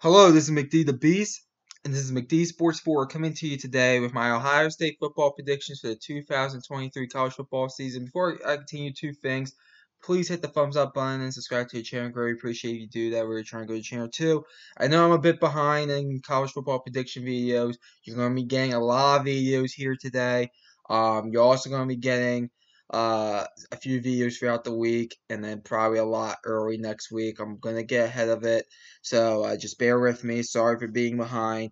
Hello, this is McD the Beast, and this is McD Sports 4 coming to you today with my Ohio State football predictions for the 2023 college football season. Before I continue, two things. Please hit the thumbs up button and subscribe to the channel. Greatly appreciate if you do that. We're trying to go to channel 2. I know I'm a bit behind in college football prediction videos. You're going to be getting a lot of videos here today. You're also going to be getting a few videos throughout the week, and then probably a lot early next week. I'm going to get ahead of it. So just bear with me. Sorry for being behind.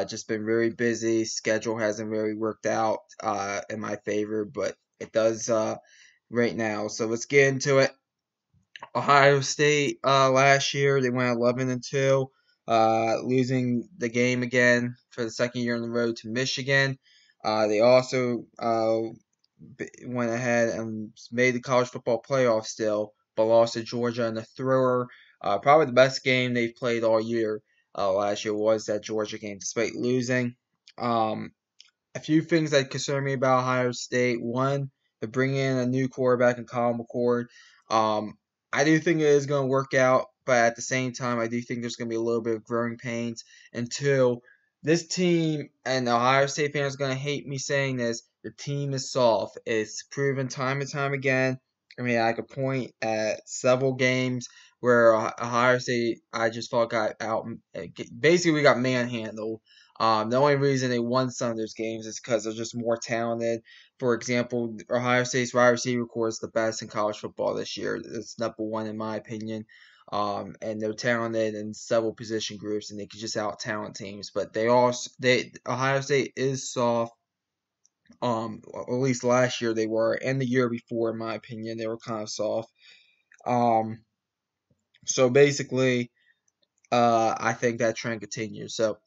Just been very busy. Schedule hasn't really worked out in my favor, but it does right now. So let's get into it. Ohio State last year they went 11-2, losing the game again for the second year in a row to Michigan. They also went ahead and made the college football playoff still, but lost to Georgia in the thrower. Probably the best game they've played all year last year was that Georgia game, despite losing. A few things that concern me about Ohio State. One, they're bringing in a new quarterback in Colin McCord. I do think it is going to work out, but at the same time, I do think there's going to be a little bit of growing pains. And two, this team, and Ohio State fans are going to hate me saying this, the team is soft. It's proven time and time again. I mean, I could point at several games where Ohio State, I just thought got out. Basically, we got manhandled. The only reason they won some of those games is because they're just more talented. For example, Ohio State's wide receiver core is the best in college football this year. It's number one in my opinion. And they're talented in several position groups, and they could just out talent teams. But Ohio State is soft. At least last year they were, and the year before, in my opinion, they were kind of soft. Um, so basically, I think that trend continues. So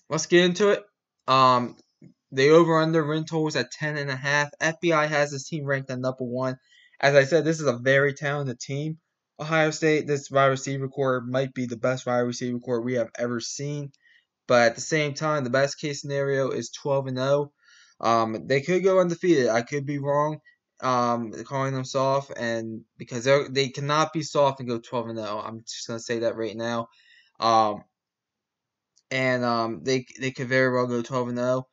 let's get into it. The over-under win total is at 10.5. FBI has this team ranked at number one. As I said, this is a very talented team. Ohio State, this wide receiver core might be the best wide receiver core we have ever seen. But at the same time, the best case scenario is 12-0. They could go undefeated. I could be wrong. Calling them soft, and because they cannot be soft and go 12-0. I'm just gonna say that right now. Um, and they could very well go 12-0.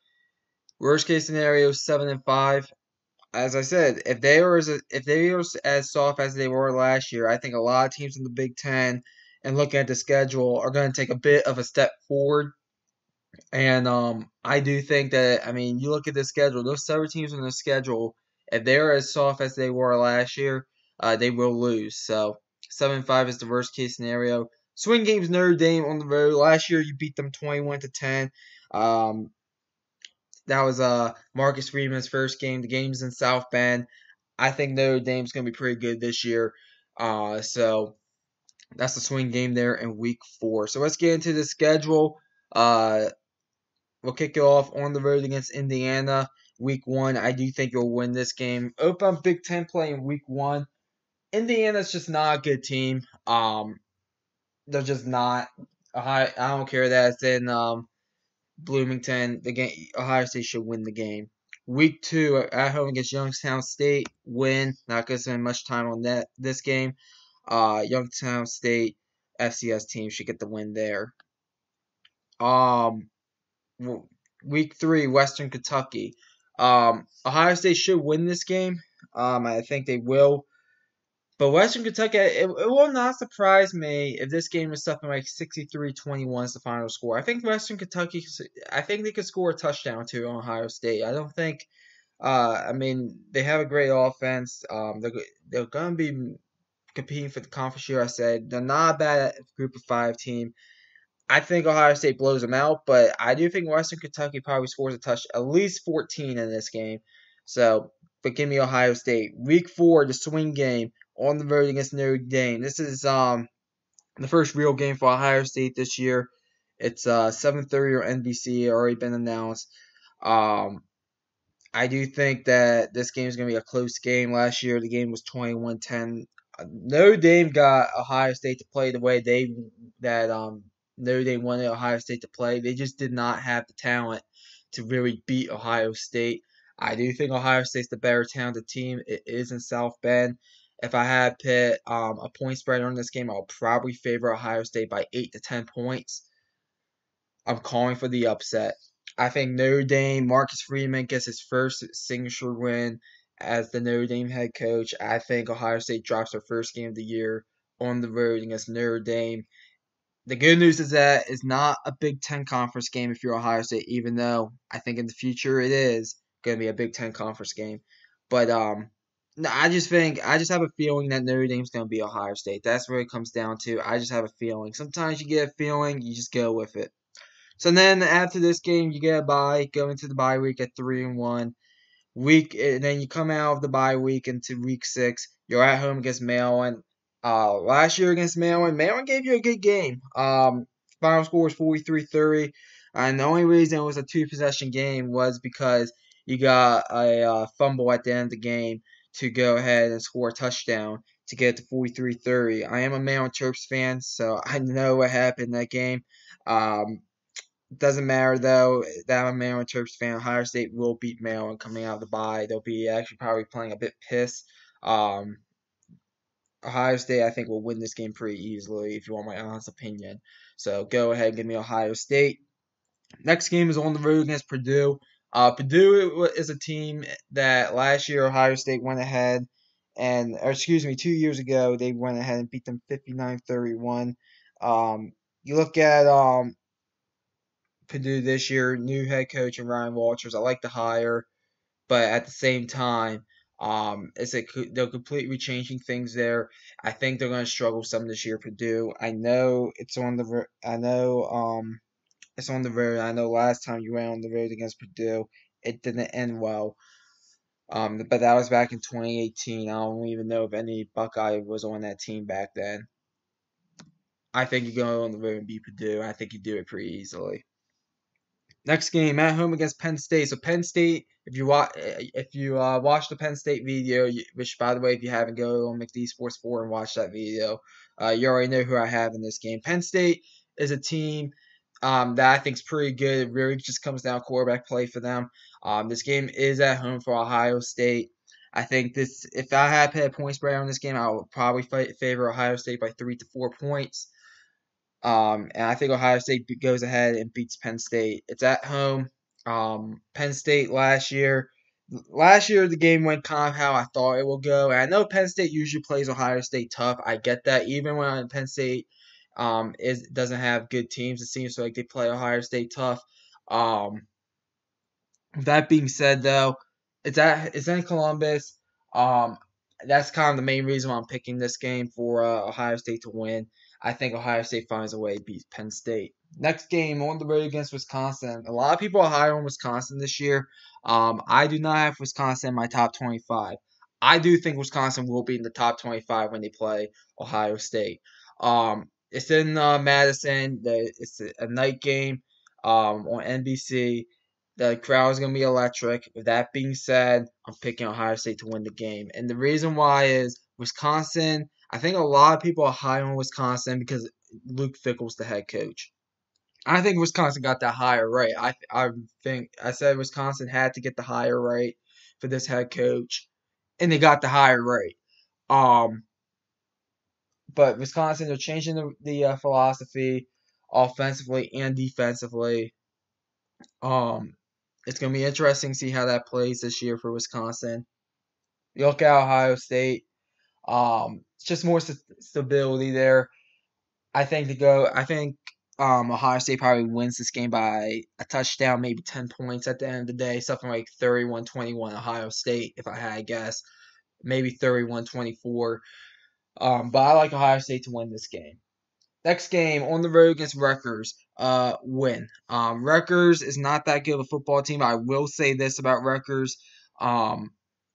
Worst case scenario, 7-5. As I said, if they were as soft as they were last year, I think a lot of teams in the Big Ten and looking at the schedule are going to take a bit of a step forward. And I do think that, I mean, you look at the schedule; those 7 teams on the schedule, if they're as soft as they were last year, they will lose. So 7-5 is the worst case scenario. Swing games, Notre Dame on the road. Last year you beat them 21-10. Um, that was Marcus Freeman's first game. The game's in South Bend. I think Notre Dame's going to be pretty good this year. So that's the swing game there in week 4. So let's get into the schedule. We'll kick it off on the road against Indiana. Week 1, I do think you'll win this game. Open Big Ten play in week 1. Indiana's just not a good team. They're just not. I don't care that it's in Bloomington. The game, Ohio State should win the game. Week 2 at home against Youngstown State, win. Not gonna spend much time on this game. Youngstown State FCS team should get the win there. Um, Week 3 Western Kentucky. Ohio State should win this game. I think they will. But Western Kentucky, it will not surprise me if this game is something like 63-21 is the final score. I think Western Kentucky, I think they could score a touchdown too on Ohio State. I don't think, I mean, they have a great offense. They're going to be competing for the conference USA. They're not a bad group of 5 team. I think Ohio State blows them out, but I do think Western Kentucky probably scores a touch, at least 14 in this game. So, but give me Ohio State. Week 4, the swing game on the road against Notre Dame. This is the first real game for Ohio State this year. It's 7:30 on NBC, already been announced. I do think that this game is going to be a close game. Last year, the game was 21-10. Notre Dame got Ohio State to play the way Notre Dame wanted Ohio State to play. They just did not have the talent to really beat Ohio State. I do think Ohio State's the better talented team. It is in South Bend. If I had put a point spread on this game, I'll probably favor Ohio State by 8 to 10 points. I'm calling for the upset. I think Notre Dame, Marcus Freeman gets his first signature win as the Notre Dame head coach. I think Ohio State drops their first game of the year on the road against Notre Dame. The good news is that it's not a Big Ten conference game if you're Ohio State, even though I think in the future it is going to be a Big Ten conference game. But no, I just have a feeling that Notre Dame's going to be Ohio State. That's what it comes down to. I just have a feeling. Sometimes you get a feeling, you just go with it. So then after this game, you get a bye, go into the bye week at 3-1. And then you come out of the bye week into week 6. You're at home against Maryland. Last year against Maryland gave you a good game. Final score was 43-30, and the only reason it was a 2-possession game was because you got a fumble at the end of the game to go ahead and score a touchdown to get to 43-30. I am a Maryland Terps fan, so I know what happened in that game. Doesn't matter though that I'm a Maryland Terps fan. Ohio State will beat Maryland coming out of the bye. They'll be actually probably playing a bit pissed. Ohio State, I think, will win this game pretty easily, if you want my honest opinion. So go ahead and give me Ohio State. Next game is on the road against Purdue. Purdue is a team that last year Ohio State went ahead or excuse me, 2 years ago they went ahead and beat them 59-31. You look at Purdue this year, new head coach and Ryan Walters. I like the hire, but at the same time, they're completely changing things there. I think they're going to struggle some this year. Purdue. I know it's on the. I know it's on the road. I know last time you went on the road against Purdue, it didn't end well. But that was back in 2018. I don't even know if any Buckeye was on that team back then. I think you go on the road and beat Purdue. I think you do it pretty easily. Next game at home against Penn State. So Penn State, if you watch the Penn State video, which by the way, if you haven't, go on McD Sports 4 and watch that video. You already know who I have in this game. Penn State is a team that I think is pretty good. It really just comes down to quarterback play for them. This game is at home for Ohio State. I think if I had to put a point spread on this game, I would probably favor Ohio State by 3 to 4 points. And I think Ohio State goes ahead and beats Penn State. It's at home. Penn State last year the game went kind of how I thought it would go. And I know Penn State usually plays Ohio State tough. I get that. Even when Penn State doesn't have good teams, it seems like they play Ohio State tough. That being said, though, it's in Columbus. That's kind of the main reason why I'm picking this game for Ohio State to win. I think Ohio State finds a way to beat Penn State. Next game on the road against Wisconsin. A lot of people are high on Wisconsin this year. I do not have Wisconsin in my top 25. I do think Wisconsin will be in the top 25 when they play Ohio State. It's in Madison. It's a night game on NBC. The crowd is going to be electric. With that being said, I'm picking Ohio State to win the game. And the reason why is Wisconsin. I think a lot of people are high on Wisconsin because Luke Fickell's the head coach. I think Wisconsin got that hire right. I think I said Wisconsin had to get the hire right for this head coach, and they got the hire right. But Wisconsin, they're changing the philosophy offensively and defensively. It's going to be interesting to see how that plays this year for Wisconsin. You look at Ohio State. It's just more stability there. I think Ohio State probably wins this game by a touchdown, maybe 10 points at the end of the day, something like 31-21 Ohio State, if I had to guess. Maybe 31-24. But I like Ohio State to win this game. Next game on the road against Rutgers, win. Rutgers is not that good of a football team. I will say this about Rutgers.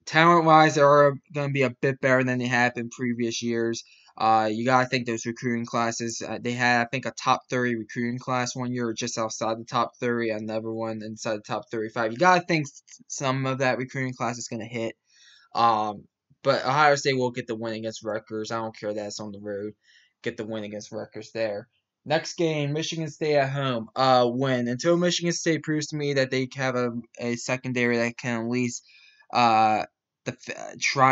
Talent-wise, they're going to be a bit better than they have in previous years. You got to think those recruiting classes. They had, I think, a top 30 recruiting class one year, or just outside the top 30, another one inside the top 35. You got to think some of that recruiting class is going to hit. But Ohio State will get the win against Rutgers. I don't care that it's on the road. Get the win against Rutgers there. Next game, Michigan State at home. Win. Until Michigan State proves to me that they have a secondary that can at least try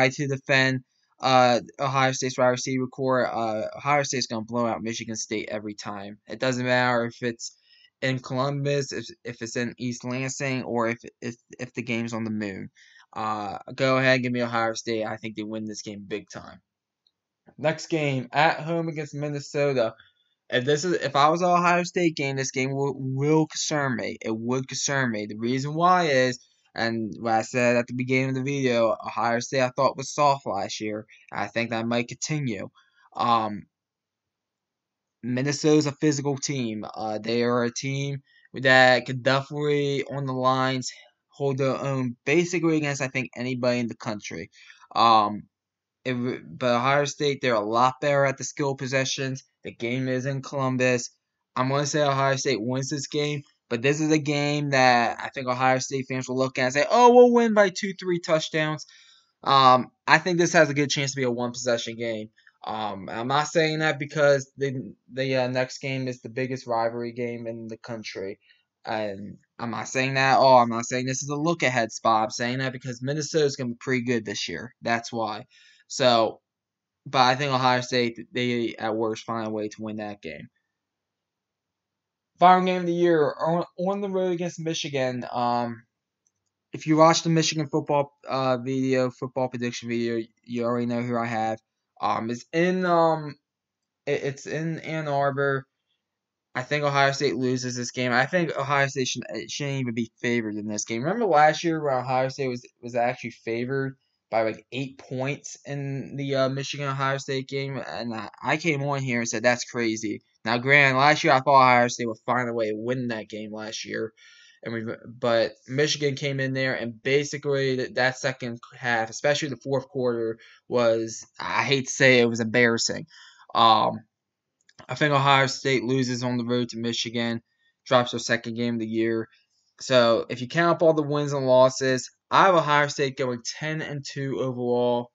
to defend. Ohio State's wide receiver core. Ohio State's gonna blow out Michigan State every time. It doesn't matter if it's in Columbus, if it's in East Lansing, or if the game's on the moon. Go ahead, give me Ohio State. I think they win this game big time. Next game at home against Minnesota. If I was an Ohio State game, this game will concern me. It would concern me. The reason why is, and what I said at the beginning of the video, Ohio State I thought was soft last year. I think that might continue. Um, Minnesota's a physical team. They are a team that could definitely on the lines hold their own basically against I think anybody in the country. Um, but Ohio State, they're a lot better at the skill possessions. The game is in Columbus. I'm going to say Ohio State wins this game, but this is a game that I think Ohio State fans will look at and say, oh, we'll win by 2, 3 touchdowns. I think this has a good chance to be a one possession game. I'm not saying that because the next game is the biggest rivalry game in the country. And I'm not saying that. Oh, I'm not saying this is a look ahead spot. I'm saying that because Minnesota's going to be pretty good this year. That's why. So, but I think Ohio State, they at worst find a way to win that game. Final game of the year on the road against Michigan. If you watch the Michigan football prediction video, you already know who I have. It's in Ann Arbor. I think Ohio State loses this game. I think Ohio State shouldn't even be favored in this game. Remember last year where Ohio State was actually favored by like 8 points in the Michigan Ohio State game, and I came on here and said that's crazy. Now, granted, last year I thought Ohio State would find a way to win that game last year, but Michigan came in there and basically that second half, especially the fourth quarter, was I hate to say it was embarrassing. Um, I think Ohio State loses on the road to Michigan, drops their second game of the year. So if you count up all the wins and losses, I have Ohio State going 10-2 overall,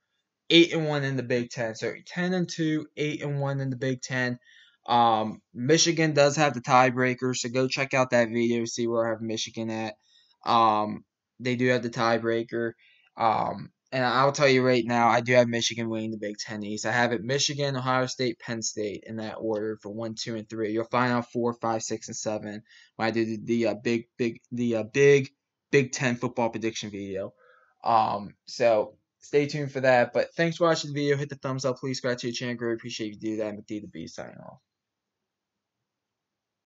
8-1 in the Big Ten. So 10-2, 8-1 in the Big Ten. Michigan does have the tiebreaker, so go check out that video, see where I have Michigan at. They do have the tiebreaker. And I'll tell you right now, I do have Michigan winning the Big Ten East. I have it Michigan, Ohio State, Penn State in that order for 1, 2, and 3. You'll find out 4, 5, 6, and 7 when I do the big Big Ten football prediction video. So stay tuned for that. But thanks for watching the video. Hit the thumbs up, please. Subscribe to the channel. Greatly appreciate if you do that. And McD the Beast signing off.